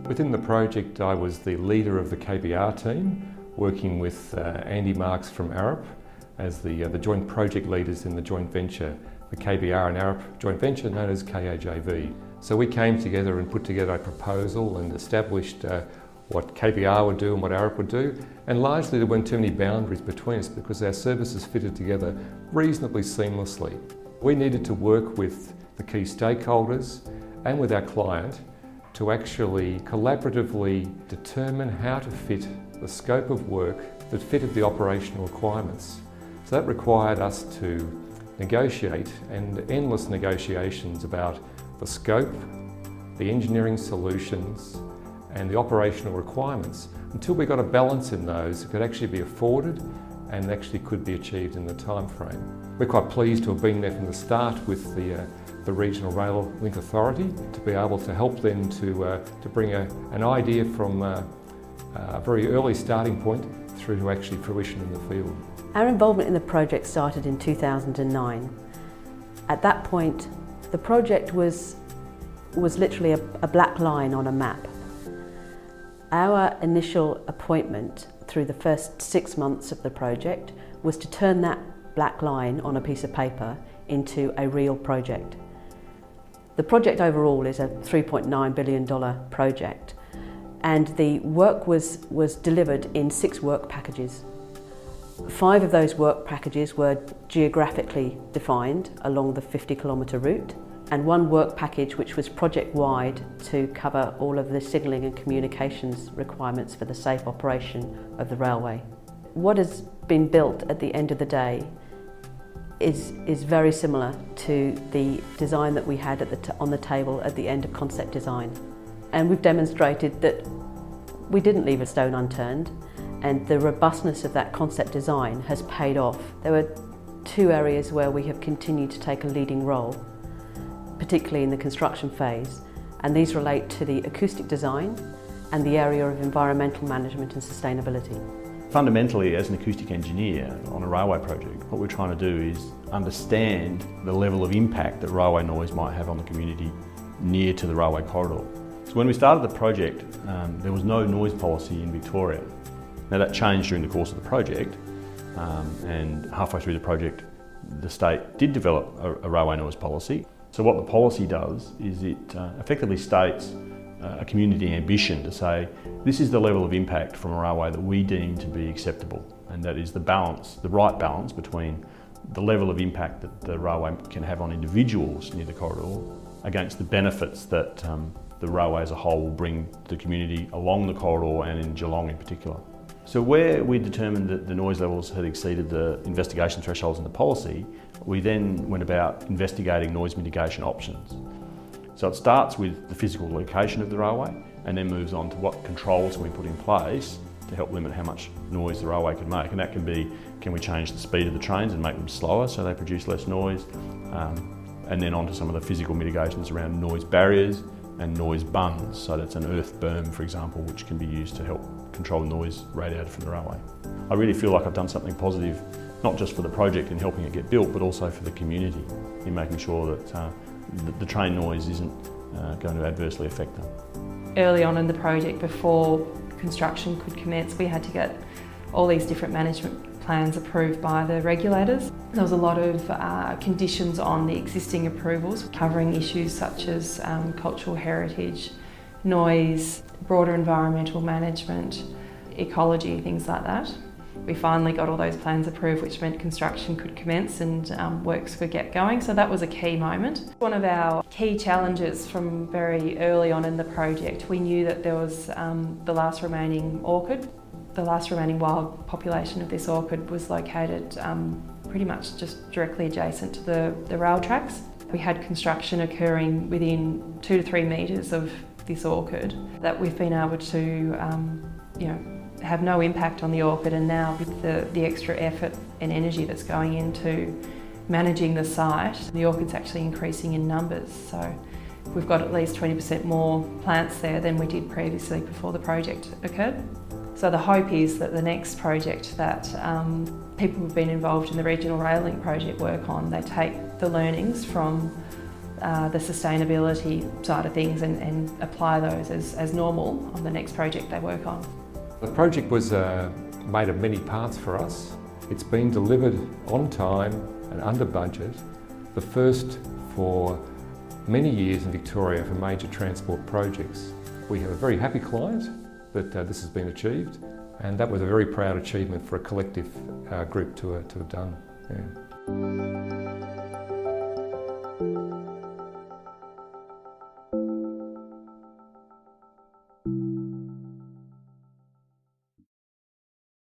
Within the project, I was the leader of the KBR team, working with Andy Marks from Arup as the joint project leaders in the joint venture, the KBR and Arup joint venture known as KAJV. So we came together and put together a proposal and established what KBR would do and what Arup would do, and largely there weren't too many boundaries between us because our services fitted together reasonably seamlessly. We needed to work with the key stakeholders and with our client to actually collaboratively determine how to fit the scope of work that fitted the operational requirements. So that required us to negotiate, and endless negotiations about the scope, the engineering solutions and the operational requirements until we got a balance in those that could actually be afforded and actually could be achieved in the time frame. We're quite pleased to have been there from the start with the Regional Rail Link Authority to be able to help them to bring an idea from a very early starting point through to actually fruition in the field. Our involvement in the project started in 2009. At that point, the project was literally a black line on a map. Our initial appointment through the first 6 months of the project was to turn that black line on a piece of paper into a real project. The project overall is a $3.9 billion project, and the work was delivered in 6 work packages. 5 of those work packages were geographically defined along the 50-kilometre route, and 1 work package which was project-wide to cover all of the signalling and communications requirements for the safe operation of the railway. What has been built at the end of the day is very similar to the design that we had on the table at the end of concept design. And we've demonstrated that we didn't leave a stone unturned, and the robustness of that concept design has paid off. There were 2 areas where we have continued to take a leading role, particularly in the construction phase, and these relate to the acoustic design and the area of environmental management and sustainability. Fundamentally, as an acoustic engineer on a railway project, what we're trying to do is understand the level of impact that railway noise might have on the community near to the railway corridor. So when we started the project, there was no noise policy in Victoria. Now that changed during the course of the project, and halfway through the project, the state did develop a railway noise policy. So what the policy does is it effectively states a community ambition to say, this is the level of impact from a railway that we deem to be acceptable, and that is the balance, the right balance between the level of impact that the railway can have on individuals near the corridor against the benefits that the railway as a whole will bring to the community along the corridor and in Geelong in particular. So where we determined that the noise levels had exceeded the investigation thresholds in the policy, we then went about investigating noise mitigation options. So it starts with the physical location of the railway and then moves on to what controls can we put in place to help limit how much noise the railway can make. And that can be, can we change the speed of the trains and make them slower so they produce less noise? And then on to some of the physical mitigations around noise barriers and noise bunds. So that's an earth berm, for example, which can be used to help control noise radiated from the railway. I really feel like I've done something positive, not just for the project in helping it get built, but also for the community in making sure that the train noise isn't going to adversely affect them. Early on in the project, before construction could commence, we had to get all these different management plans approved by the regulators. There was a lot of conditions on the existing approvals covering issues such as cultural heritage, noise, broader environmental management, ecology, things like that. We finally got all those plans approved, which meant construction could commence and works could get going, so that was a key moment. One of our key challenges from very early on in the project, we knew that there was the last remaining orchid. The last remaining wild population of this orchid was located pretty much just directly adjacent to the rail tracks. We had construction occurring within 2 to 3 metres of this orchid that we've been able to have no impact on the orchid, and now with the extra effort and energy that's going into managing the site, the orchid's actually increasing in numbers. So we've got at least 20% more plants there than we did previously before the project occurred. So the hope is that the next project that people who've been involved in the Regional Rail Link project work on, they take the learnings from the sustainability side of things and apply those as normal on the next project they work on. The project was made of many parts for us. It's been delivered on time and under budget, the first for many years in Victoria for major transport projects. We have a very happy client that this has been achieved, and that was a very proud achievement for a collective group to have done. Yeah.